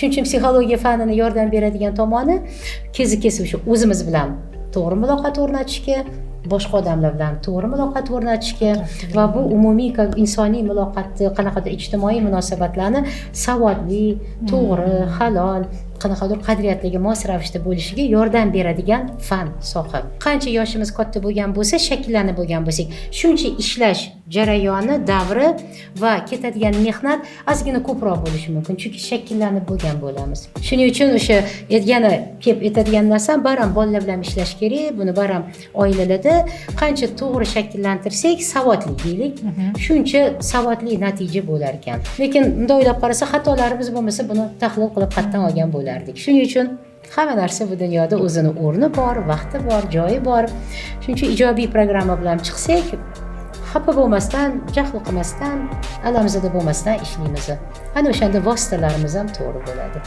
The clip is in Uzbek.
Shuning uchun psixologiya fanini yordam beradigan tomoni kezi o'sha o'zimiz bilan to'g'ri muloqot o'rnatishga, boshqa odamlar bilan to'g'ri muloqot o'rnatishga va bu umumiy insoniy muloqotni, qanaqadir ijtimoiy munosabatlarni savodli, to'g'ri, halol, qanaqadir qadriyatlarga mos ravishda bo'lishiga yordam beradigan fan soha. Qancha yoshimiz katta bo'lgan bo'lsa, shakllanib bo'lgan bo'lsak, shuncha ishlash jarayoni, davri va ketadigan mehnat ozgina ko'proq bo'lishi mumkin, chunki shakllanib bo'lgan bo'lamiz. Shuning uchun o'sha yana kelib aytadigan narsam, baram bolalar bilan ishlash kerak, buni baram oilalarda qancha to'g'ri shakllantirsak, savodli deylik, shuncha savodli natija bo'lar ekan. Lekin bunday o'ylab qarasa, xatolarimiz bo'lmasa, buni tahlil qilib qatdan olgan bo'lardik. Shuning uchun hamma narsa bu dunyoda o'zini o'rni bor, vaqti bor, joyi bor. Shuning uchun ijobiy programma bilan chiqsak, xafa bo'lmasdan, jahl qilmasdan, alamzada bo'lmasdan ishlaymiz. Ana o'shanda vositalarimiz ham to'g'ri bo'ladi.